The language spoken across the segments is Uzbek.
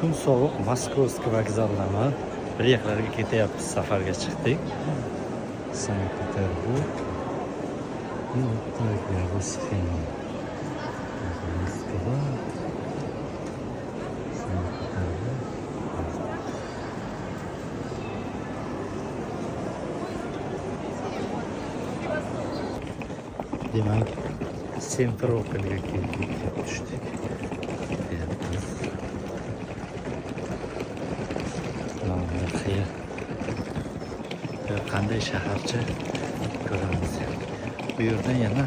Kun sovuq Moskovskiy vokzalidaman. Bir yoqlarga ketyapmiz, safarga chiqdik. Sankt-Peterburg. Вот такая схема. Москва. Санкт-Петербург. Demek Simferopol'ga keldik, düştük. Qanday shaharcha ko'ramiz. Bu yerdan yana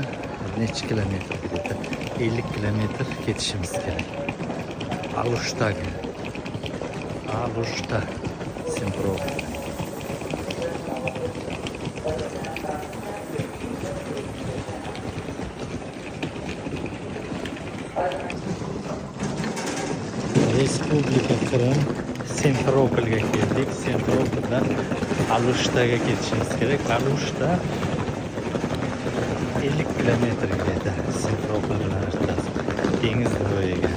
necha kilometr ketadi? 50 kilometr ketishimiz kerak. Alushta Simferopol. Respublika Qrim Simferopolga keldik. Simferopoldan Alushtaga ketishimiz kerak. Alushta 50 kilometr ketadi. Simferopol bilan o'rtasi dengiz bo'yiga.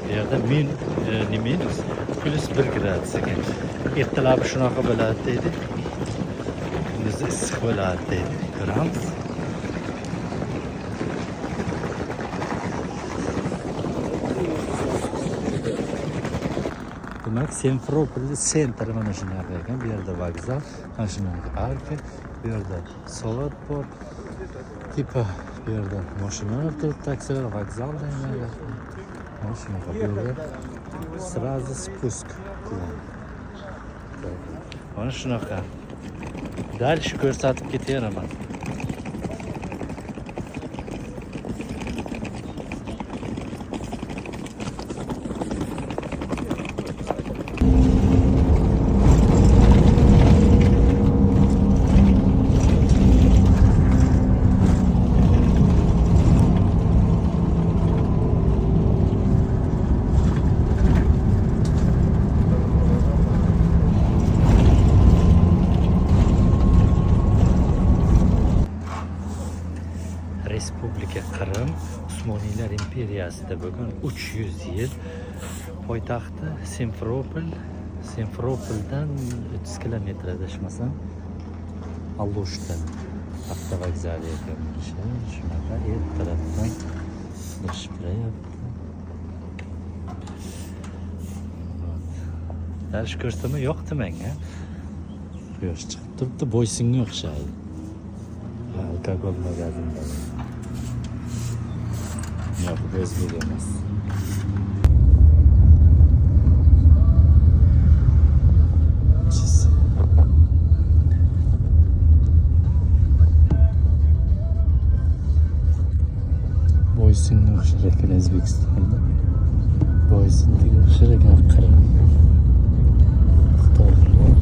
Bu yerda minus plus 1 gradus ekan. Ertalab shunaqa bo'ladi deydi. Kunduzi issiq bo'ladi deydi. Ko'ramiz. Demek Simferopol'da sentri mana shunaqa ekan. Bu yerda vokzal, mana shunaqa arka, bu yerda Sovetport tipi, bu yerda mashinalar turibdi, taksilar, vokzal deyiladi. Mana shunaqa bu yerda sразу спуск. Mana shunaqa. Dальше ko'rsatib ketayapman. Respublika Qrim Usmoniylar imperiyasida bo'lgan 300 yil. Poytaxti Simferopol. Simferopoldan 30 kilometr adashmasam Alushta avtovokzali ekan. Shunaqa ertalabdan ishlayapti. Darish ko'rsatma yo'qdi menga. Quyosh chiqib turibdi, Boysinga o'xshaydi. Alkogol magazinda. Yo'q, o'zbek emas. Boysinga o'xshar ekan O'zbekistonda. Boysinga o'xshar ekan Qrim. Xitoylar.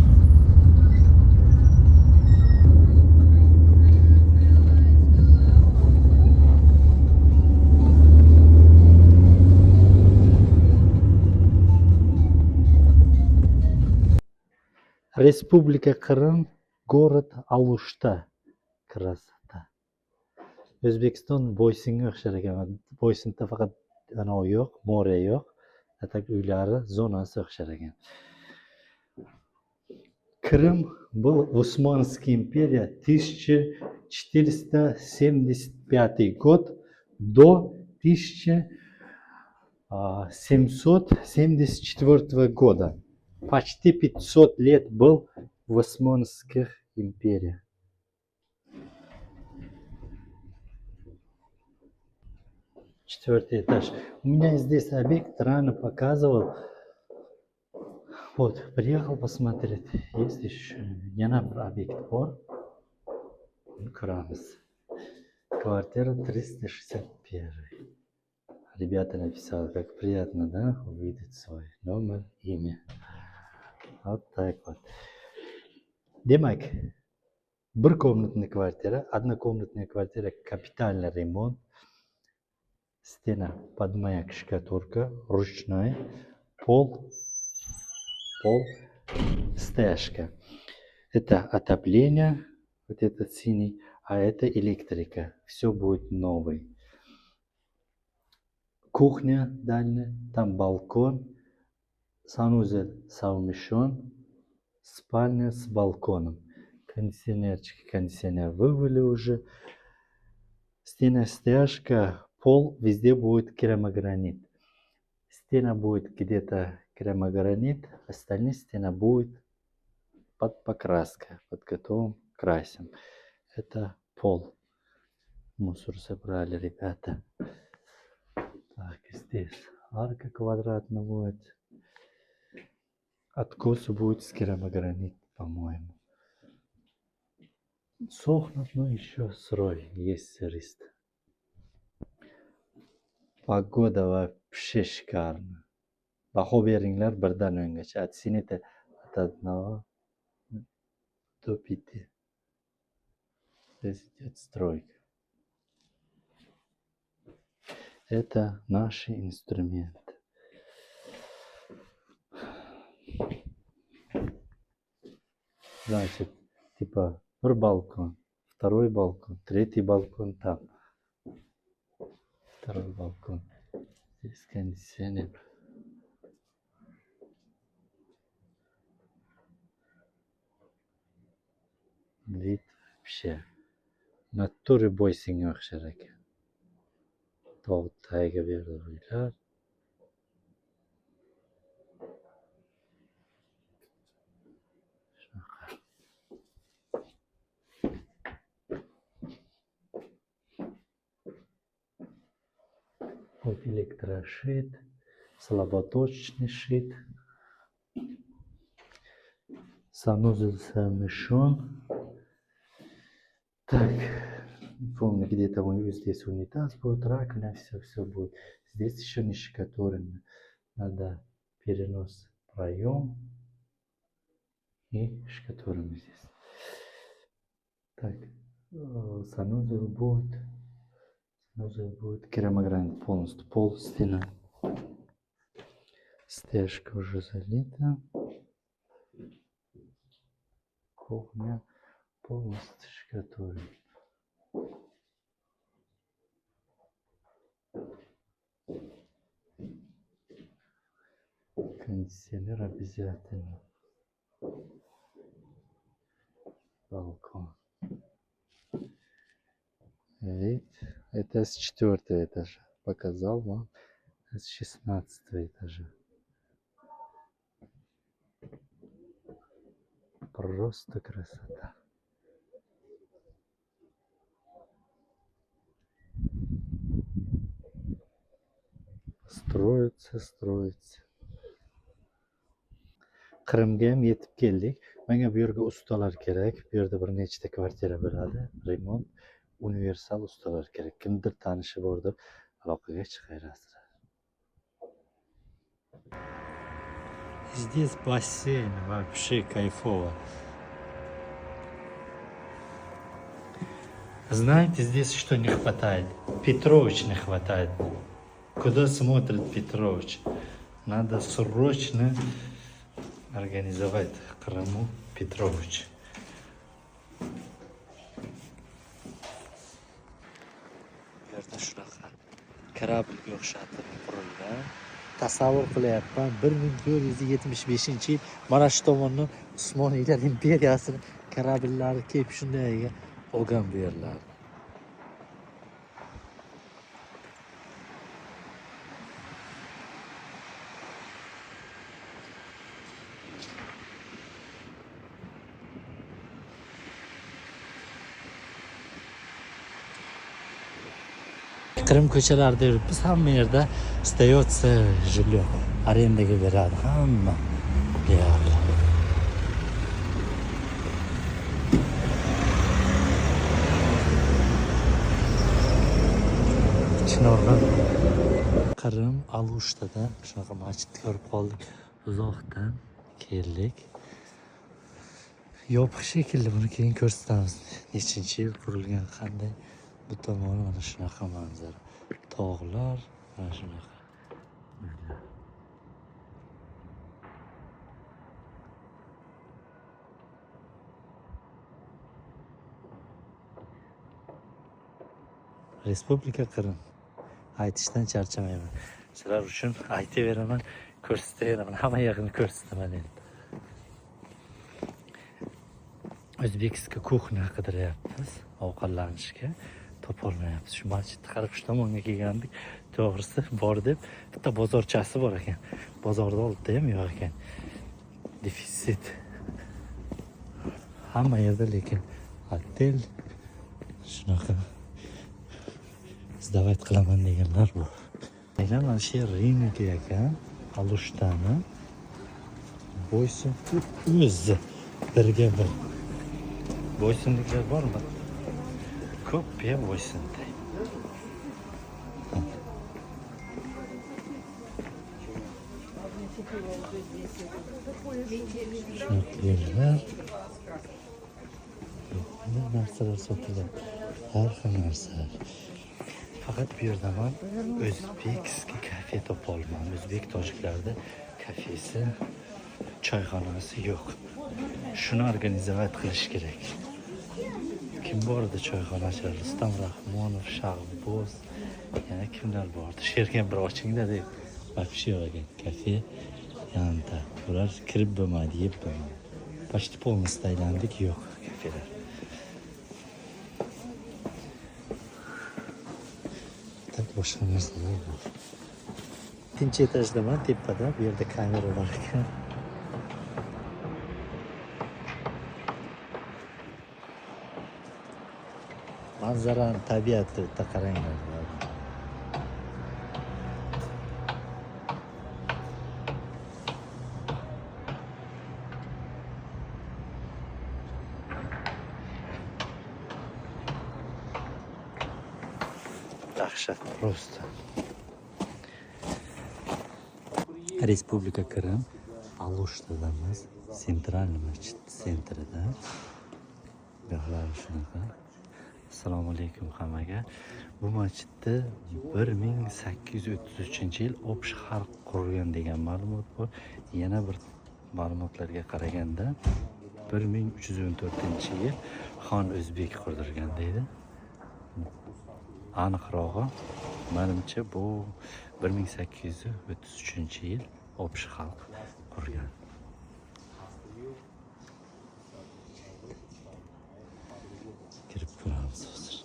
Respublika Qrim, город Alushta. Krasota. O'zbekiston Boysinga o'xshar ekan. Boysinda faqat anavi yo'q, more yo'q. Atak uylari zonasi o'xshar ekan. Qrim bu Osmanskiy imperiya 1475 год до 1774 года. Почти 500 лет был в Османских империях. Четвертый этаж. У меня здесь объект рано показывал. Вот, приехал посмотреть. Есть еще. Yana bir объект бор. Крамс. Квартира 361. Ребята написали, как приятно, да, увидеть свой номер, имя. Вот так вот. Demak, bir комнатная квартира, однокомнатная квартира, капитальный ремонт, стена, подмая штукатурка, ручная, пол, стяжка. Это отопление, Вот это синий, а это электрика. Все будет новый. Кухня дальняя, там балкон, санузел совмещен, спальня с балконом. Кондиционер вывели уже. Стена стяжка, пол везде будет керамогранит. Стена будет где-то керамогранит, остальные стена будет под покраска, под готовым красим. Это пол. Мусор собрали, ребята. Так, здесь арка квадратная будет. Откос будет с керамогранит, по-моему. Сохнут, но еще сырой, есть рист. Погода вообще шикарная. Baho beringlar birdan o'ngach. Оцените от 1 до 5. Здесь идет стройка. Это наши инструменты. Значит, типа балкон, второй балкон, третий балкон там. Второй балкон. Здесь кондиционер. Vид вообще. Натуры boysinga o'xshar ekan. Tog' tagiga berdi uylar. Вот электрошит, слаботочный шит. Санузел совмещен. Так, не помню, где-то здесь унитаз будет, раковина, все будет. Здесь еще не штукатурено. Надо перенос проем и штукатурим здесь. Так, санузел будет керамогранит полностью, пол, стена. Стяжка уже залита. Кухня полностью штукатурим. Кондиционер обязательно. Балкон. Вид. Это с 4-го этажа. Показал вам с 16-го этажа. Просто красота. Строится. Qrimga ham yetib keldik. Menga bu yerga ustalar kerak. Bu yerda bir nechta kvartira bo'ladi. Remont, universal ustalar kerak. Kimdir tanishi bor deb aloqaga chiqarasizlar. Здесь бассейн, вообще кайфово. Знаете, здесь что не хватает? Петрович не хватает. Куда смотрит Петрович? Надо срочно организовать в Крыму Петрович. Bu yerda shunaqa kорабльga o'xshatib qurilgan. Tasavvur qilyapman, 1475-yil mana shu tomondan Usmoniylar imperiyasini korabellari kelib shunday olgan bu yerlarni. Qrim ko'chalarida yuribmiz. Hamma yerda остается жилье. Arendaga beradi hamma. Deyarli. Chinorg'on. Qrim Alushtada shunaqa masjidni ko'rib qoldik. Uzoqdan keldik. Yopiq shekilli, buni keyin ko'rsatamiz. Nechinchi yil qurilgan, qanday. Bu tomoni mana shunaqa manzara. Tog'lar mana shunaqa. Respublika Qrim. Aytishdan charchamayman. Sizlar uchun aytaveraman, ko'rsataveraman, hamma yoqni ko'rsataman endi. O'zbekiston kuxnya qidiryapmiz ovqatlanishga. Topolmayapmiz. Shu masjidni qarshi tomonga kelgandik. To'g'risi bor deb bitta bozorchasi bor ekan. Bozorda oldida ham yo'q ekan. Defitsit. Hamma yerda lekin otel shunaqa sdavat qilaman deganlar bor. Mana shu Rimga ekan, Alushtani Boysun o'zi birga bir. Boysunliklar bormi? Ko'p ham Boysunda. Shunaqalar. Narsalar sotiladi. Har xil narsalar. Faqat bu yerda men o'zbekskiy kafe topolmam. O'zbek tojiklarda kafesi, choyxonasi yo'q. Shuni organizovat qilish kerak. Kim bordi choyxonachilar? Rustam Rahmonov, Shahboz, yana kimlar bordi? Sherkan bir ochingda deb вообще yo'q ekan. Kafe yanida. Ular kirib bo'lmadi, yeb bo'lmadi. Почти полностью aylandik, yo'q kafelar. Boshqa narsalar bor. Ikkinchi etajdaman, tepada, bu yerda kamera bor ekan. Manzarani, tabiatni bitta qaranglar. Dahshat просто. Respublika Qrim, Alushtadamiz, Sentralniy masjid sentrida. Bog'lar shunaqa. Assalomu alaykum hammaga. Bu masjidni 1833-yil Obsh xalq qurgan degan ma'lumot bor. Yana bir ma'lumotlarga qaraganda 1314-yil Xon O'zbek qurdirgan deydi. Aniqrog'i, menimcha bu 1833-yil Obsh xalq qurgan. Kirib ko'ramiz hozir.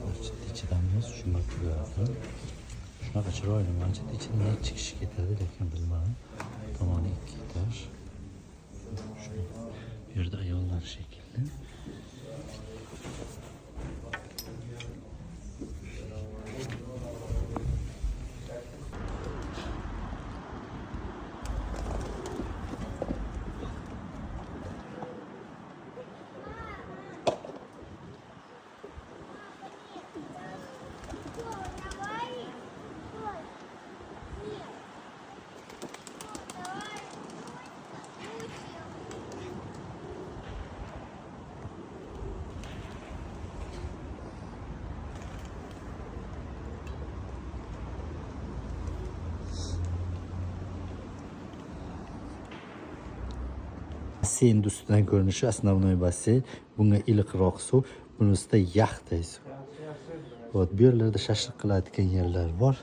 Masjid ichidamiz, shunga ko'radi. Shunaqa chiroyli masjid ichida necha kishi ketadi lekin bilmadim. Tomoni 2 etaj. Bu yerda ayollar shekilli. Basseyn ustidan ko'rinishi основной basseyn. Bunga iliqroq suv, buning ustida yaxtday suv. Bu yerlarda shashlik qiladigan yerlar bor.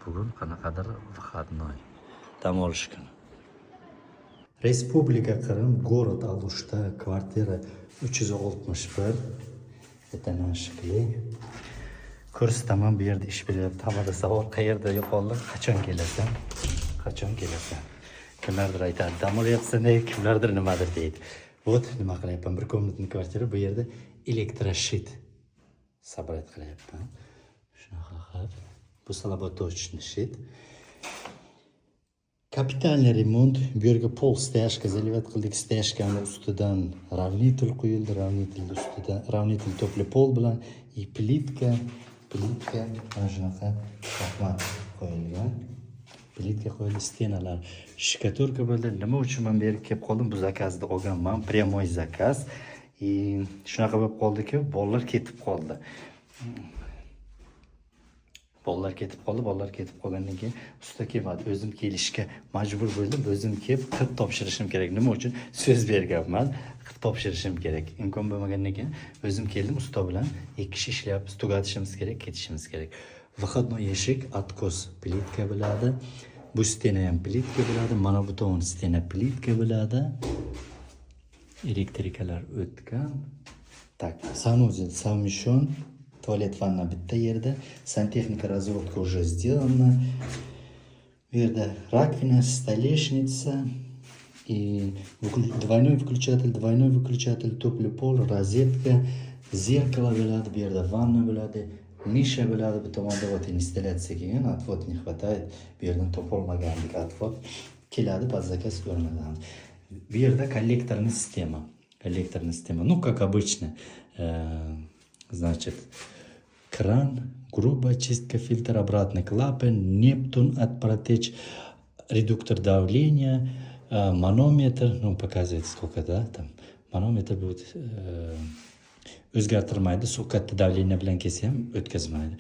Bugun qanaqadir выходной. Dam olish kuni. Respublika Qrim, город Alushta, kvartira 361. Etanashli. Ko'rsataman, bu yerda ish bilyapti. Hamada savol, qayerda yo'qoldim, qachon kelasan? Qachon kelasan? Kimlardir aytadi, dam olyapsan deydi, kimlardir nimadir deydi. Вот, nima qilyapman? Bir komnatli kvartira, bu yerda elektroshit sabrat qilyapman. Shunaqa qilib, bu слаботочный shit. Kapitalniy remont, bu yerga pol steyashka zaливать qildik, steyashkani ustidan ravnitel quyildi, ravnitel ustidan ravnitel topli pol bilan и plitka mana shunaqa shaxmat qo'yilgan. Plitka qo'yildi, stenalar shikatorka bo'ldi. Nima uchun men bu yerga kelib qoldim? Bu zakazda olganman, прямой zakaz. Shunaqa bo'lib qoldiki, bolalar ketib qoldi. Bolalar ketib qoldi. Bolalar ketib qolgandan keyin usta kelmadi. O'zim kelishga majbur bo'ldim. O'zim kelib qilib topshirishim kerak. Nima uchun? So'z berganman. Qilib topshirishim kerak. Imkon bo'lmagandan keyin o'zim keldim usta bilan 2 kishi ishlayapmiz. Tugatishimiz kerak, ketishimiz kerak. Выходной eshik, откос plitka bo'ladi. Bu stena ham plitka bo'ladi. Mana bu tomon stena plitka bo'ladi. Elektrikalar o'tgan. Так, санузел совмещен. Туалет, ванна bitta yerda. Сантехника разводка уже сделана. Bu yerda раковина, столешница и двойной выключатель, теплый пол, розетка, зеркало bo'ladi. Bu yerda ванна bo'ladi. Ниша bo'ladi. Bu tomonda вот инсталляция kelgan. Отвод не хватает. Bu yerdan topolmaganlik отвод keladi. Под заказ o'rnatamiz. Bu yerda kollektorный система. Ну, как обычно. Значит, кран, грубая чистка, фильтр, обратный клапан, Нептун от протечь, редуктор давления, манометр, ну, показывает сколько, да, там, манометр будет o'zgartirmaydi, suv katta давление bilan kelsa ham o'tkazmaydi.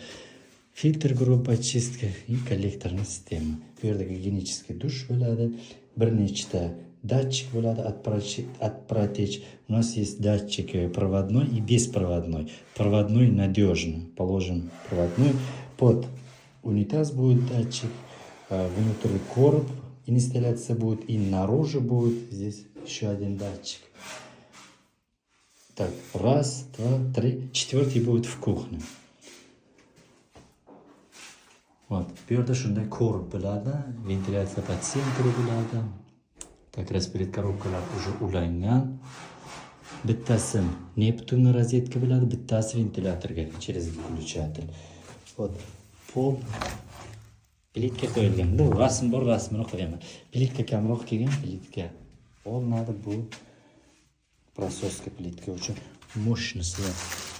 Filtr, грубая чистка и коллекторный система. Bu yerda гигиенический душ bo'ladi, bir nechta датчик bo'ladi, от протечь. У нас есть датчик проводной и беспроводной. Проводной надежно. Положим проводной. Под унитаз будет датчик. Внутри короб инсталляция будет. И наружу будет здесь еще один датчик. Так, раз, два, три. Четвертый будет в кухне. Вот. Bu yerda shunday korb bo'ladi. Ventilyatsiya под центр bo'ladi. Так, распилит коробкалар уже ulangan. Bittasi Нептун розетка bo'ladi, bittasi ventilatorga через выключатель. Вот. Pol plitka qo'yilgan. Bu rasm bor, rasmini qo'yaman. Plitka kamroq kelgan, plitka olinadi. Bu prososka plitka uchun mощностью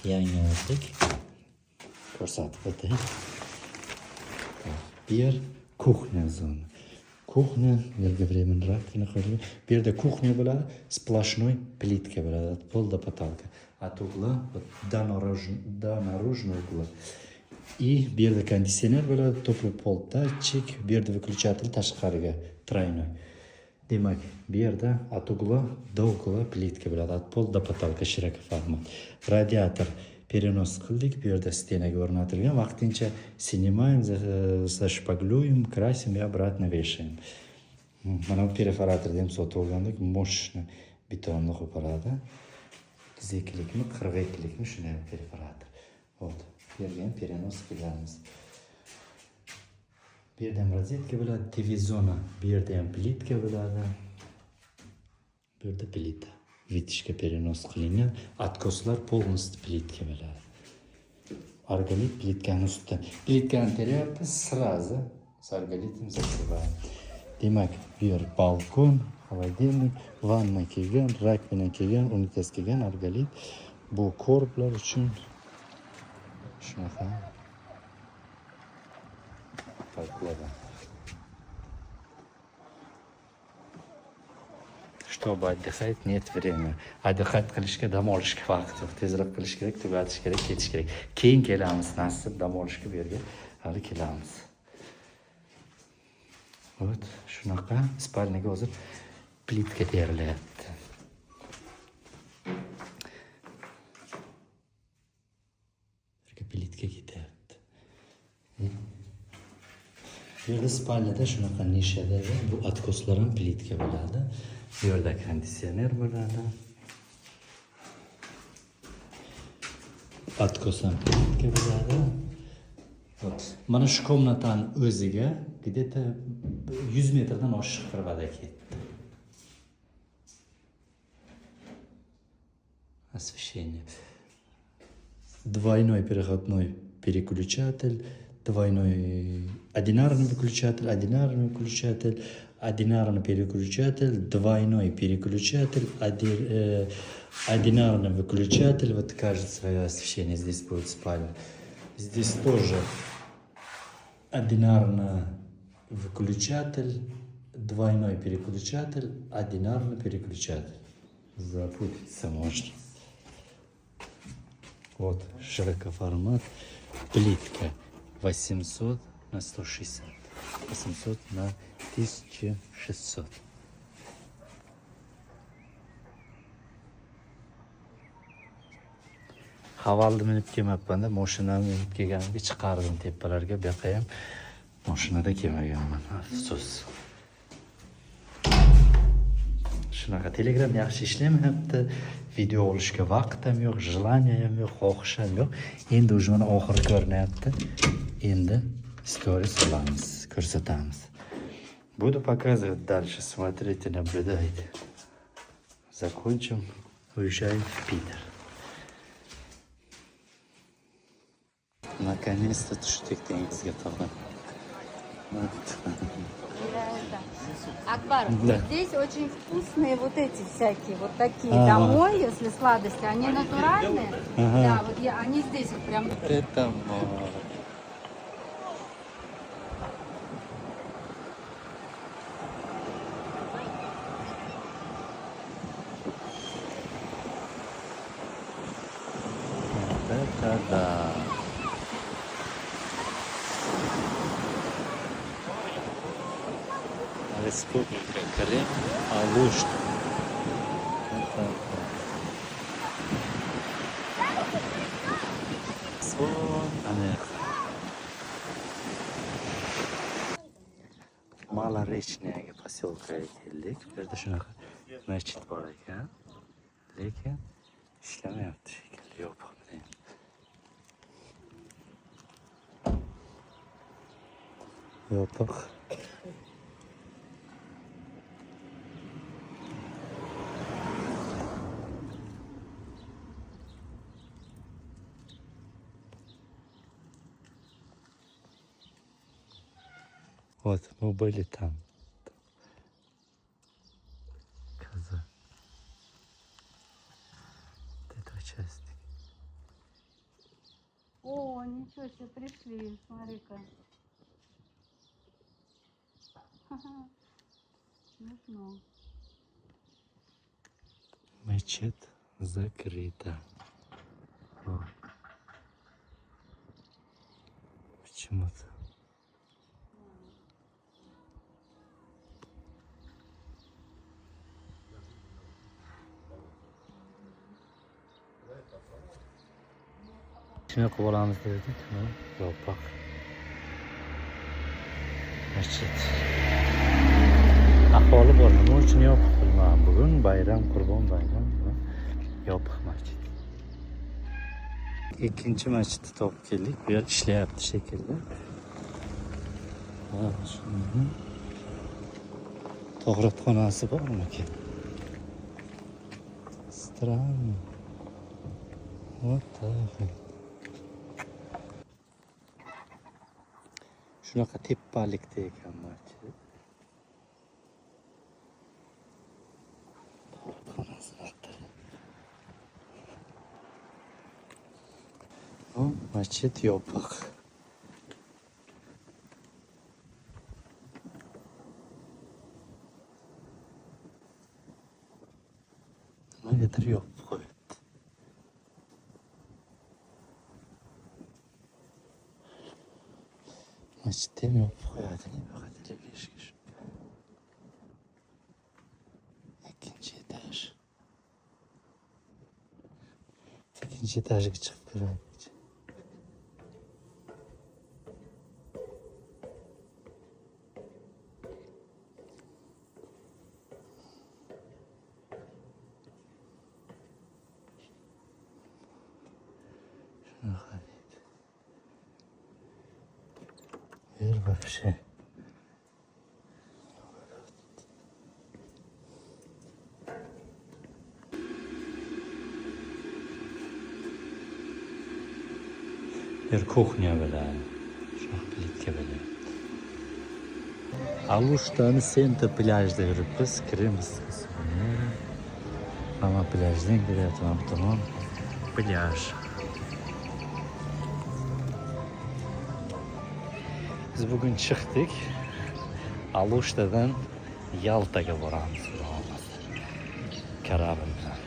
yangiladik. Ko'rsatib o'tay. Bu yer kuxnya zona. Кухня, долговременная раковина. Bu yerda kuxnya bo'ladi, splashnoy plitka bo'ladi, от пола до потолка. От угла вот до наружного угла. И bu yerda konditsioner bo'ladi, теплый пол датчик, bu yerda выключатель tashqariga тройной. Demak, bu yerda от угла до угла plitka bo'ladi, от пола до потолка широкий формат. Радиатор перенос qildik, bu yerda stenaga o'rnatilgan. Vaqtincha снимаем, zashpaglюем, красим и обратно вешаем. Mana bu perforatorda ham sotib olgandik, мощный betonni qo'poradi. 200likmi, 42likmi shunday perforator. Вот. Bu yerga ham перенос qilganmiz. Bu yerda ham rozetka bo'ladi, TV zona. Bu yerda ham plitka bo'ladi. Bu yerda plita. Витяжка перенос qilingan, откосlar полностью плитка bo'ladi. Argolit plitkani ustida. Plitkani teryapmiz сразу. С арголитом закрываем. Demak, bu yer balkon, холодильник, vanna kelgan, rakovina kelgan, unitaz kelgan, argolit. Bu korblar uchun shunaqa parklardan. Чтобы отдыхать нет времени. Отдыхать qilishga, dam olishga vaqt yo'q. Tezroq qilish kerak, tugatish kerak, ketish kerak. Keyin kelamiz, nasib dam olishga bu yerga hali kelamiz. Вот, shunaqa spalniga hozir plitka terilyapti. Yerga plitka ketyapti. Bu yerda spalnida shunaqa nishada bu откосlar ham plitka bo'ladi. Bu yerda konditsioner bo'ladi. Откос ham plitka bo'ladi. Mana shu komnatani o'ziga где-то 100 metrdan oshiq bir vada ketdi. Освещение. Двойной переходной переключатель, двойной одинарный выключатель, одинарный переключатель, двойной переключатель, одинарный выключатель. Вот кажется, свое освещение здесь будет спальня. Здесь тоже одинарный выключатель, двойной переключатель, одинарный переключатель. Запутаться можно. Вот широкоформат, плитка. 800 на 160. 800 на 1600. Havalda minib kelmabman-da, mashinani minib kelganimga chiqardim tepalarga, bu yoqqa ham mashinada kelmaganman. Afsus. Shunaqa Telegram yaxshi ishlamayapti. Video olishga vaqt ham yo'q, желание ham yo'q, xohish ham yo'q. Endi уже mana oxiri ko'rinyapti. Endi stories olamiz, ko'rsatamiz. Буду показывать дальше, смотрите, наблюдайте. Закончим, уезжаем в Питер. Наконец-то tushdik dengizga tog'dan. Акбар, Да. здесь очень вкусные вот эти всякие, вот такие домой, если сладости, они натуральные. Да, вот они здесь вот прям. Это море. Вот это да. Республика Крым, Алушта. Это Сон, Малоречное поселка keldik. Bu yerda shunaqa masjid bor ekan. Lekin ishlamayapti shekilli, yopiq bilan. Yopiq. Вот, мы были там. Коза. Вот эта часть. О, ничего себе, пришли, смотри-ка. Смешно. Мечеть закрыта. О. Почему-то. Shuni qilib olamiz dedik, yopiq. Masjid. Ahvoli bor, nima uchun yopiq bilmadim. Bugun bayram, Qurbon bayram, yopiq masjid. Ikkinchi masjidni topib keldik. Bu yer ishlayapti shekilli. Tog'ratxonasi bormikan? Странно. Вот так. Shunaqa tepalikda ekan masjid. Bu masjid yopiq. Nimagadir yopib qo'yibdi. Masjidda ham yopib qo'yadi, nima qadar eshik. Ikkinchi etaj. Ikkinchi etajga chiqib ko'raylik. Ver вообще. Ver kuchnya bilan. Shohlikka bilan. Alushtani Senta plyajda yuribmiz, kiramiz. Mana plyajdan kelyapman, tamom. Plyaj. Biz bugün chiqdik. Alushtadan Yaltaga boramiz. Karavan bilan.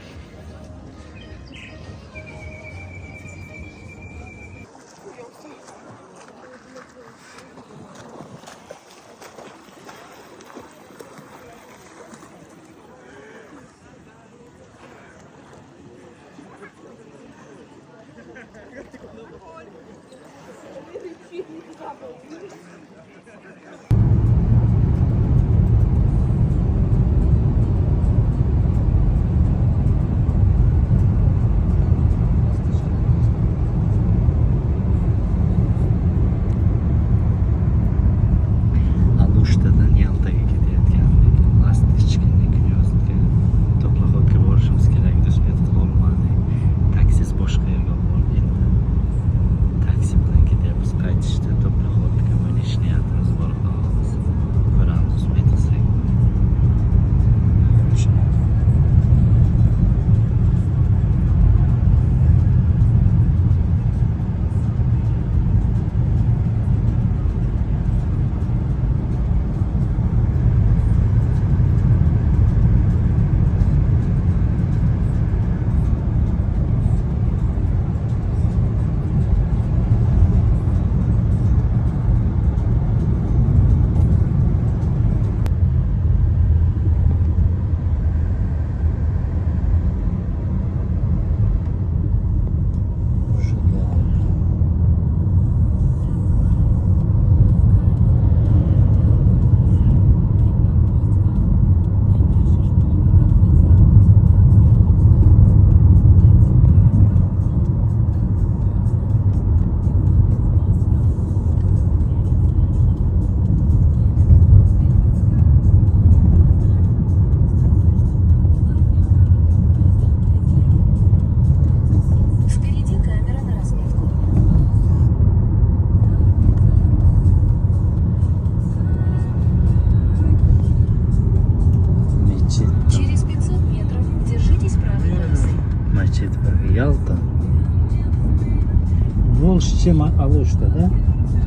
Чем Алушта, да?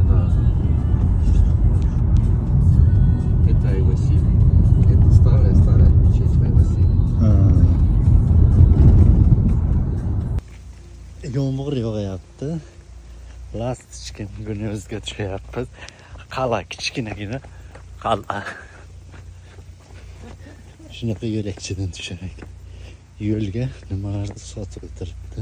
Да. Это Ивасиль. Это старая печать Ивасиль. Yomg'ir yog'yapti. Lastichka kunimizga tushyapmiz. Qal'a kichkinagina qal'a. Shunaqa yo'lakchadan tusharak. Yo'lga nimalarni sotib o'tiribdi.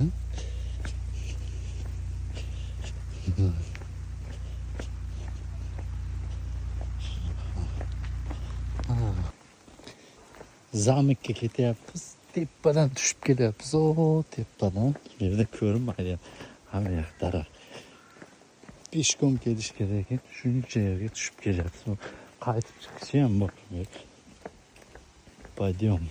Zamikka ketyapmiz. Tepadan tushib kelyapmiz. O, tepadan. Bu yerda ko'rinmaydi. Hamma yoq daraxt. Peshkom kelish kerak ekan. Shuncha yerga tushib kelyapmiz. Qaytib chiqishi ham bor. Пойдем.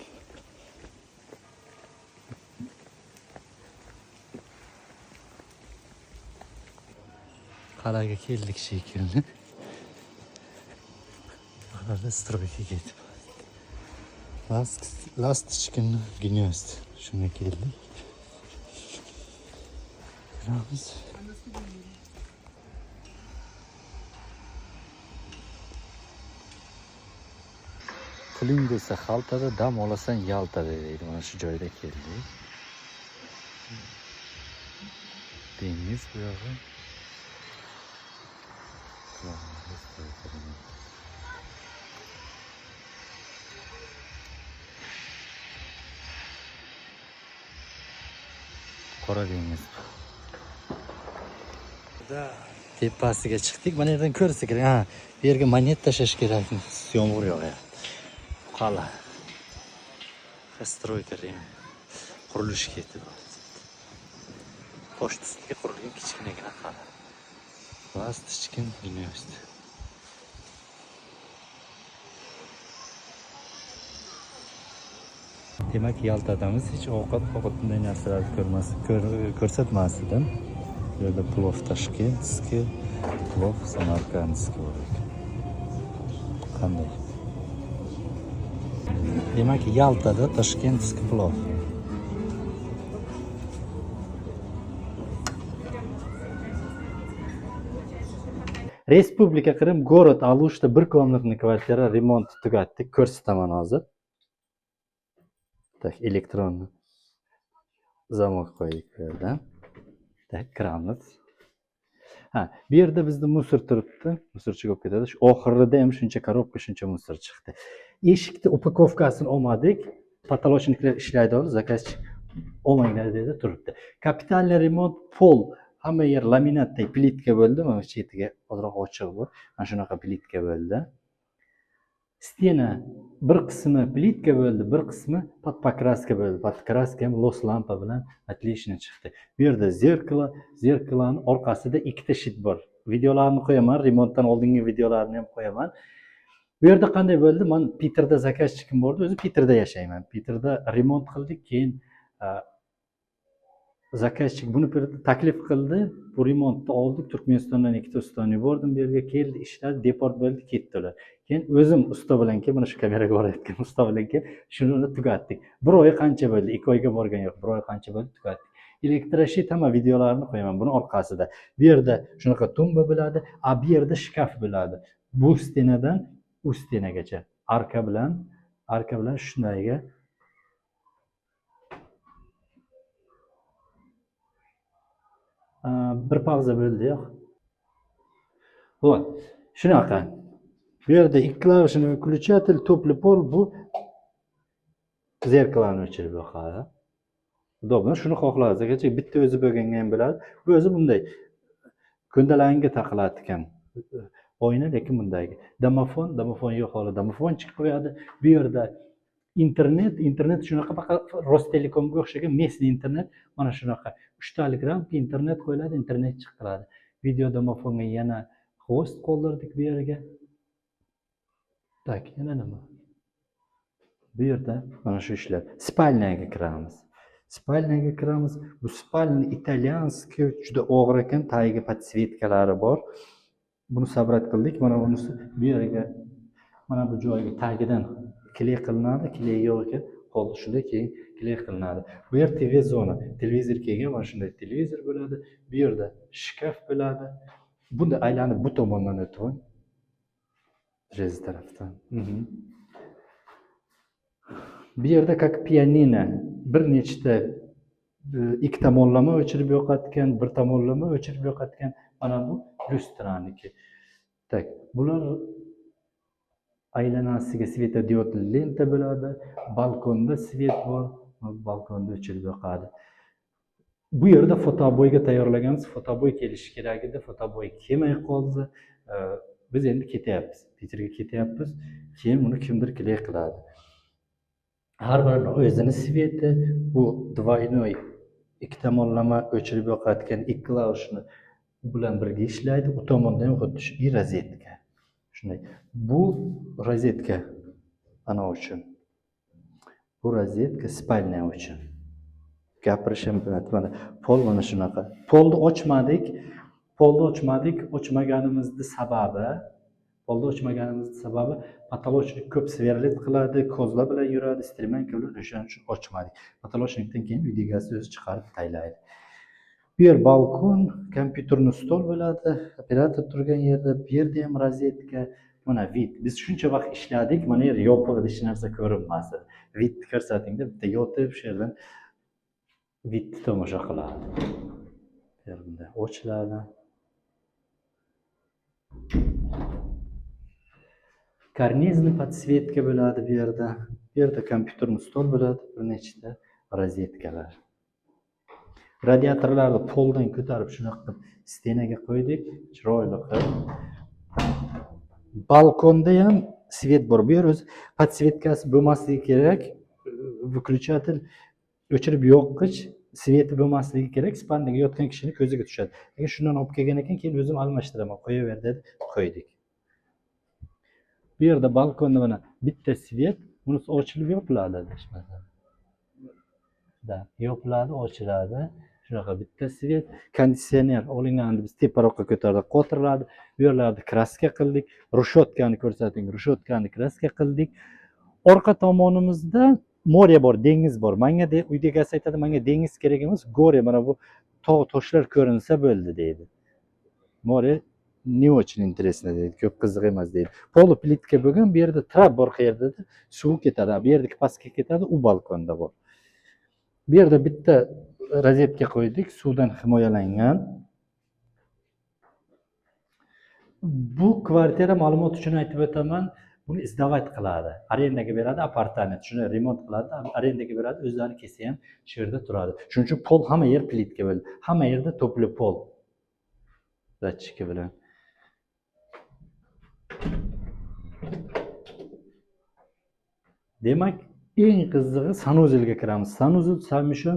Qal'aga keldik shekilli. Qal'ada stroyga ketib. Lastichkani gnyozd. Shunga keldik. Kiramiz. Puling bo'lsa xaltada, dam olasan Yaltada deydi. Mana shu joyda keldik. Dengiz bu yog'i. Qora dengiz. Tepasiga chiqdik. Mana yerdan ko'rsa kerak. Ha, bu yerga monet tashlash kerak. Yomg'ir yog'yapti. Qal'a. Stroyka qurilish ketib. Pochta ustiga qurilgan kichkinagina qal'a. Lastichkin gnyozd. Demak, Yaltadamiz hech ovqat bunday narsalarni ko'rsatmasdim. Bu yerda plov toshkentskiy, plov samarkandskiy bor ekan. Qanday? Demak, Yaltada toshkentskiy plov. Respublika Qrim, город Alushta bir komnatli kvartira remont tugatdik. Ko'rsataman hozir. Tak, elektron zamok qo'ydik bu yerda. Tak, kiramiz. Ha, bu yerda bizda musor turibdi. Musorchi bo'lib ketadi. Shu oxirida ham shuncha korobka, shuncha musor chiqdi. Eshikni upakovkasini olmadik. Patolochniklar ishlaydi, zakazchik olmanglar dedi turibdi. Kapitalniy remont pol. Hamma yer laminatday plitka bo'ldi. Mana chetiga ozroq ochiq bor. Mana shunaqa plitka bo'ldi. Stena bir qismi plitka bo'ldi, bir qismi podpokraska bo'ldi. Podkraska ham los lampa bilan отлично chiqdi. Bu yerda zerkalani orqasida ikkita shit bor. Videolarni qo'yaman, remontdan oldingi videolarni ham qo'yaman. Bu yerda qanday bo'ldi? Men Peterda zakazchikim bordi, o'zi Peterda yashayman. Peterda remont qildik, keyin zakazchik buni taklif qildi. Bu remontni oldik, Turkmanistondan ikkita ustani yubordim, bu yerga keldi, ishladi, deport bo'ldi, ketdilar. Keyin o'zim usta bilan kelib, mana shu kameraga borayotgan usta bilan kelib, shuni tugatdik. Bir oy qancha bo'ldi? 2 oyga borgan yo'q. Bir oy qancha bo'ldi? Tugatdik. Elektroshit hamma videolarini qo'yaman buni orqasida. Bu yerda shunaqa tumba bo'ladi, bu yerda shkaf bo'ladi. Bu stenadan u stenagacha. Arka bilan shundayiga. Bir pauza bo'ldi yo'q. Вот. Shunaqa. Bu yerda ikki klavishni включатель, to'pli pol, bu zerkalani o'chirib yoqadi. Udobno, shuni xohlasangiz, bitta o'zi bo'lganga ham bo'ladi. Bu o'zi bunday ko'ndalangga taqiladi ekan. Oyna, lekin bundagi. Domofon yo'q holi, domofon chiqib qo'yadi. Bu yerda internet shunaqa faqat Rostelekomga o'xshagan местный internet, mana shunaqa 3 talik ramka internet qo'yiladi, internet chiqiladi. Video domofonga yana host qoldirdik bu yerga. Tak, yana nima? Bu yerda mana shu ishlar. Spalniyaga kiramiz. Bu spalni italyanskiy juda og'ir ekan, tagiga podsvetkalari bor. Buni sabrat qildik. Mana bunisi bu yerga, mana bu joyga tagidan kley qilinadi, kley yo'q ekan. Qoldi shunda keyin kley qilinadi. Bu yer TV zona. Televizor kelgan mana shunday televizor bo'ladi. Bu yerda shkaf bo'ladi. Bunda aylanib bu tomondan o'tib o'ng. Rez tarafdan. Bu yerda как pianino bir nechta ikki tomonlama o'chirib yoqadigan, bir tomonlama o'chirib yoqadigan mana bu lyustraniki. Tak, bular aylanasiga svetodiodli lenta bo'ladi. Balkonda svet bor, balkonda o'chirib yoqadi. Bu yerda fotoboyga tayyorlaganmiz. Fotoboy kelishi kerak edi. Fotoboy kelmay qoldi. Biz endi ketyapmiz. Peterga ketyapmiz. Keyin uni kimdir kley qiladi. Har birini o'zini sveti, bu двойной ikki tomonlama o'chirib yoqadigan ikki klavishni bilan birga ishlaydi. U tomonda ham xuddi shu rozetka. Shunday. Bu rozetka ana uchun. Bu rozetka spalniya uchun. Gapirishim biladi. Mana pol mana shunaqa. Polni ochmadik. Ochmaganimizning sababi patolochnik ko'p sverlit qiladi, kozlar bilan yuradi, stremenka bilan o'shaning uchun ochmadik. Patolochnikdan keyin uy egasi o'zi chiqarib taylaydi. Bu yer balkon, kompyuterni stol bo'ladi, operator turgan yerda, bu yerda ham rozetka, mana vid. Biz shuncha vaqt ishladik, mana yer yopiq, hech narsa ko'rinmasdi. Vidni ko'rsatingda bitta yotib shu yerdan vidni tomosha qiladi. Bu yerda ochiladi. Karnizni podsvetka bo'ladi bu yerda. Bu yerda kompyuterni stol bo'ladi, bir nechta rozetkalar. Radiatorlarni poldan ko'tarib shunaqa stenaga qo'ydik, chiroyli qilib. Balkonda ham svet bor. Bu yer o'zi podsvetkasi bo'lmasligi kerak. Выключатель o'chirib yoqqich sveti bo'lmasligi kerak. Spalniyaga yotgan kishining ko'ziga tushadi. Agar shundan olib kelgan ekan, keyin o'zim almashtiraman, qo'yaver dedi, qo'ydik. Bu yerda balkonda mana bitta svet, bunisi ochilib yopiladi deyishmasa. Da, yopiladi, ochiladi. Shunaqa bitta svet, konditsioner olingandi, biz teparoqqa ko'tardik, qotiriladi. Bu yerlarda kraska qildik. Rushotkani ko'rsating, rushotkani kraska qildik. Orqa tomonimizda more bor, dengiz bor. Menga uy egasi aytadi, menga dengiz kerak emas, gore, mana bu tog' toshlar ko'rinsa bo'ldi deydi. More не очень интересно deydi, ko'p qiziq emas deydi. Poli plitka bo'lgan, bu yerda trap bor qayerda, suv ketadi. Bu yerdagi pastga ketadi, u balkonda bor. Bu yerda bitta rozetka qo'ydik, suvdan himoyalangan. Bu kvartira ma'lumot uchun aytib o'taman, buni izdovat qiladi. Arendaga beradi, apartament, shuni remont qiladi, arendaga beradi, o'zlari kelsa ham shu yerda turadi. Shuning uchun pol hamma yer plitka bo'ldi. Hamma yerda to'pli pol. Datchiki bilan. Demak, eng qizig'i sanuzelga kiramiz. Sanuzel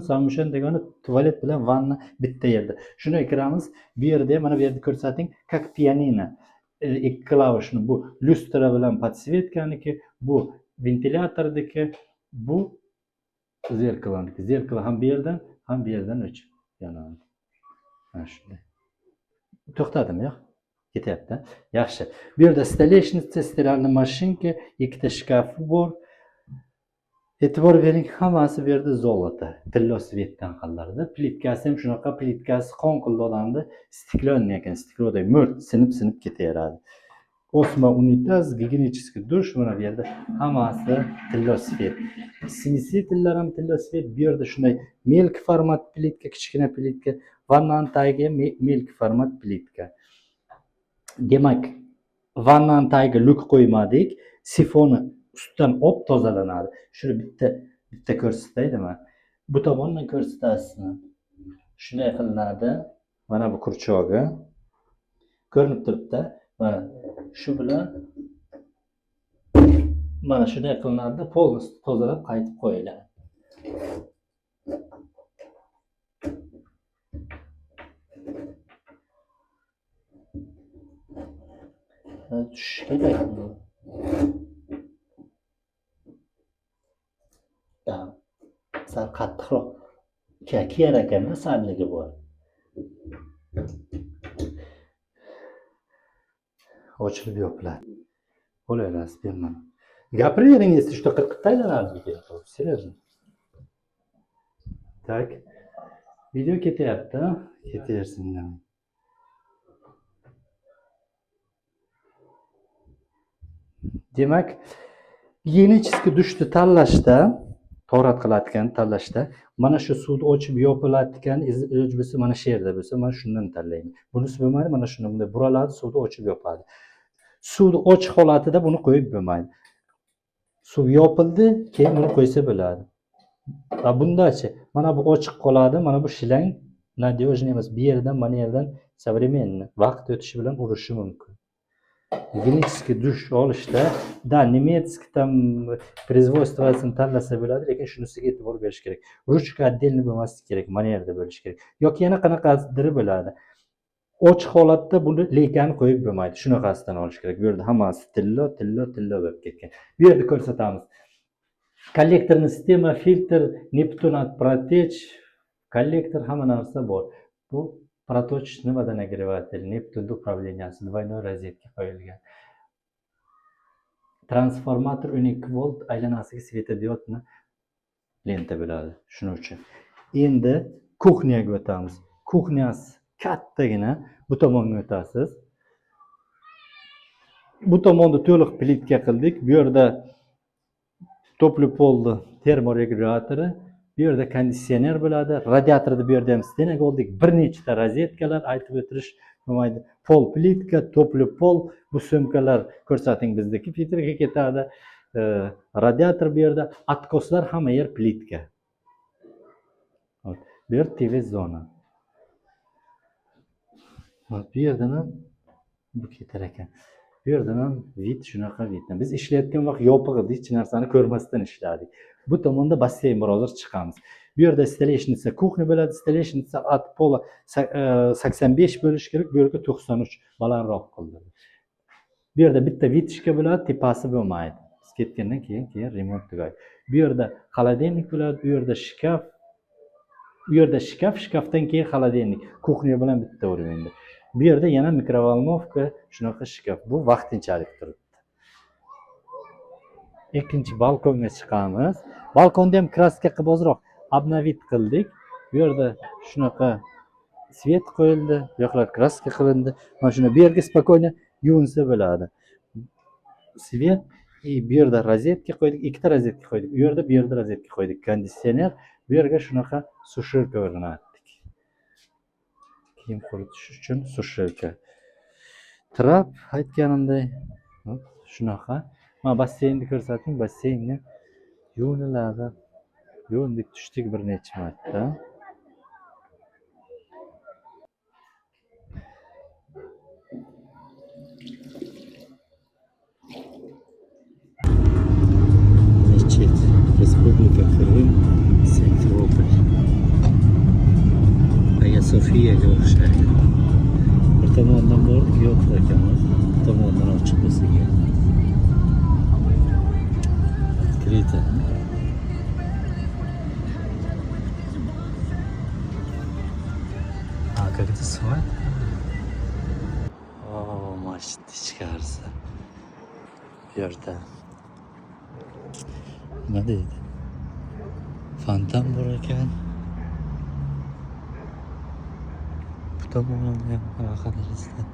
samushon degani tualet bilan vanna bitta yerda. Shunga kiramiz. Bu yerda mana bu yerda ko'rsating, как pianino. Ikki klavishni, bu lustra bilan podsvetkaniki, bu ventilyatorniki, bu zerkalaniki. Zerkalo ham bu yerdan o'chib yonadi. Mana shunday. To'xtadim, yo'q? Ketyapti. Yaxshi. Bu yerda stoleshniца, stiralniy mashinka, ikkita shkafi bor. E'tibor bering, hammasi bu yerda zolota, tillo svetdan qilinadi. Plitkasi ham shunaqa, plitkasi qon qildi odamni, stiklonniy ekan, stikloday mo'rt sinib ketaveradi. Osma unitaz, gigiyenicheskiy dush, mana bu yerda hammasi tillo svet. Smesitellar ham tillo svet. Bu yerda shunday milk format plitka, kichkina plitka, vannani tagiga ham milk format plitka. Demak, vannani tagiga luk qo'ymadik, sifoni ustidan tozalanadi. Shuni bitta ko'rsataydimi? Bu tomondan ko'rsatasizmi? Shunday qilinadi. Mana bu kurchogi. Ko'rinib turibdi. Mana shu bilan mana shunday qilinadi. Polni tozalab qaytib qo'yiladi. Sal qattiqroq kiyar ekanda, sarligi bor. Ochilib yopiladi. Bo'laverasiz, berman. Gapiravering, shu qirqib taylanadi. Seriously. Tak. Video ketyapti. Ketaversin. Demak, gigiyenический dushni tanlashda, tahorat qiladigan tanlashda mana shu suvni ochib yopiladigan bo'lsa, mana shu yerda bo'lsa, mana shundan tanlayman. Bunisi bo'lmaydi, mana shuni bunday buraladi, suvni ochib yopadi. Suvni ochiq holatida buni qo'yib bo'lmaydi. Suv yopildi, keyin buni qo'ysa bo'ladi. Va bundachi, mana bu ochiq qoladi, mana bu shilang надёжный emas. Bu yerdan, mana yerdan современный vaqt o'tishi bilan urishi mumkin. Гигиенический dush olishda, da, немецкий там производствосini tanlasa bo'ladi, lekin shunisiga e'tibor berish kerak. Ruchka отдельно bo'lmasligi kerak, mana yerda bo'lishi kerak. Yoki yana qanaqasidir bo'ladi. Ochiq holatda buni lekani qo'yib bo'lmaydi. Shunaqasidan olish kerak. Bu yerda hammasi tillo bo'lib ketgan. Bu yerda ko'rsatamiz. Kollektorning sistema, filtr, Neptun протечь, kollektor hamma narsa bor. Bu проточный водонагреватель, Neptun управленияsi, двойной rozetka qo'yilgan. Transformator 12 volt aylanasiga svetodiodni lenta bo'ladi. Shuning uchun. Endi kuxnyaga o'tamiz. Kuxnyasi kattagina, bu tomonga o'tasiz. Bu tomonda to'liq plitka qildik. Bu yerda to'pli polni termoregulyatori, bu yerda konditsioner bo'ladi. Radiatorda bu yerda ham stenak oldik. Bir nechta rozetkalar aytib o'tirish bo'lmaydi. Pol plitka, to'pli pol, bu so'mkalar ko'rsating bizdagi filtrga ketadi. Radiator bu yerda, откосlar hamma yer plitka. Bu yer TV zona. Bu yerdan ham bu ketar ekan. Bu yerdan ham vid shunaqa viddan. Biz ishlayotgan vaqt yopiq edi, hech narsani ko'rmasdan ishladik. Bu tomonda basseyn bor, hozir chiqamiz. Bu yerda installationnisi kuxnya bo'ladi, installationnisi от pola 85 bo'lish kerak, bu yerga 93 balandroq qildi. Bu yerda bitta vitishka bo'ladi, tepasi bo'lmaydi. Biz ketgandan keyin remont tugaydi. Bu yerda холодильник bo'ladi, bu yerda shkaf. Bu yerda shkaf, shkafdan keyin холодильник. Kuxnya bilan bitta o'rinda. Bu yerda yana mikrovolnovka, shunaqa shkaf. Bu vaqtinchalik turibdi. Ikkinchi balkonga chiqamiz. Balkonda ham kraska qilib ozroq обновить qildik. Bu yerda shunaqa svet qo'yildi, bu yoqlar kraska qilindi. Mana shuni bu yerga spokойно yuvinsa bo'ladi. Svet, bu yerda rozetka qo'ydik, ikkita rozetka qo'ydik. Bu yerda rozetka qo'ydik. Konditsioner, bu yerga shunaqa sushilka o'rnatdik. Kiyim quritish uchun sushilka. Trap aytganimdek, shunaqa. Mana basseynni ko'rsating, basseynni yuviniladi. Yuvindik, tushdik bir necha marta. Mechit, Respublika Qrim, Simferopol. Hagia Sofiyaga o'xshaydi. Bir tomondan bor, yopiq ekanmiz. Bir tomondan ochiq bo'lsa kerak. Открыто. А как это свадьба? О, мачт ichkarisi. Bu yerda nima deydi? Fontan bor ekan. Bu tomonda ham qanaqa dersizlar?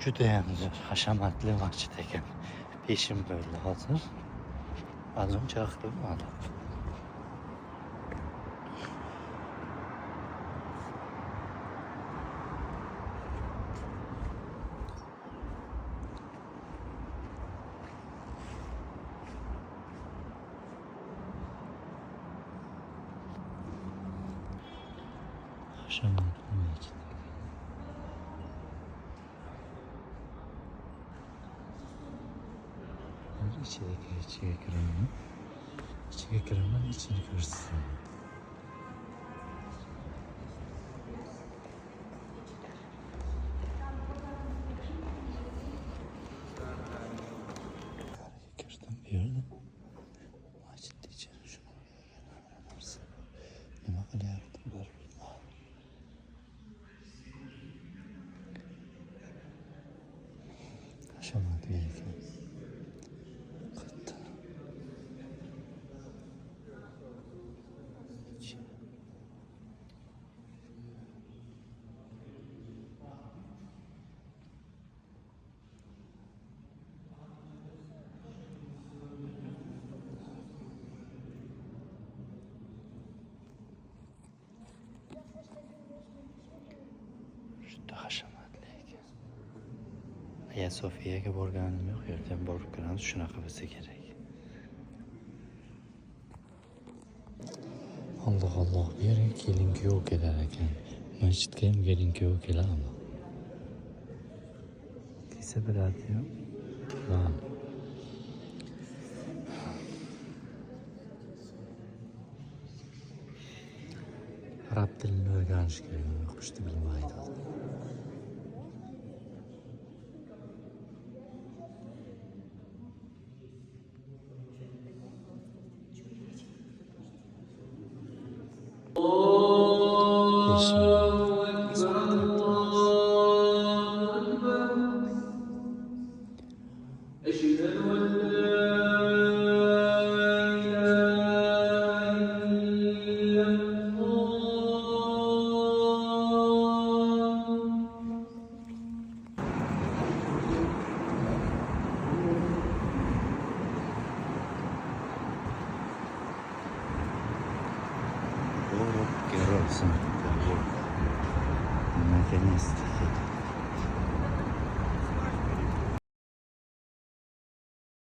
Judayam hashamatli masjid ekan. Peshim bo'ldi hozir. Azon chaqirmadi. Hashamatli masjid. İçiga kiraman. İçini ko'rsating. Kirdim bu yerda. Masjidni ichini shuni narsa. Nima qilyapti bular? Hashamatli ekan. Hagia Sofiyaga borganim yo'q, ertaga borib ko'ramiz, shunaqa bo'lsa kerak. Alloh Alloh, bu yerga kelin kuyov kelar ekan. Masjidga ham kelin kuyov keladimi? Kelsa biladi-yu. Ha. Arab tilini o'rganish kerak, o'qishni bilmaydi. Наконец-таки.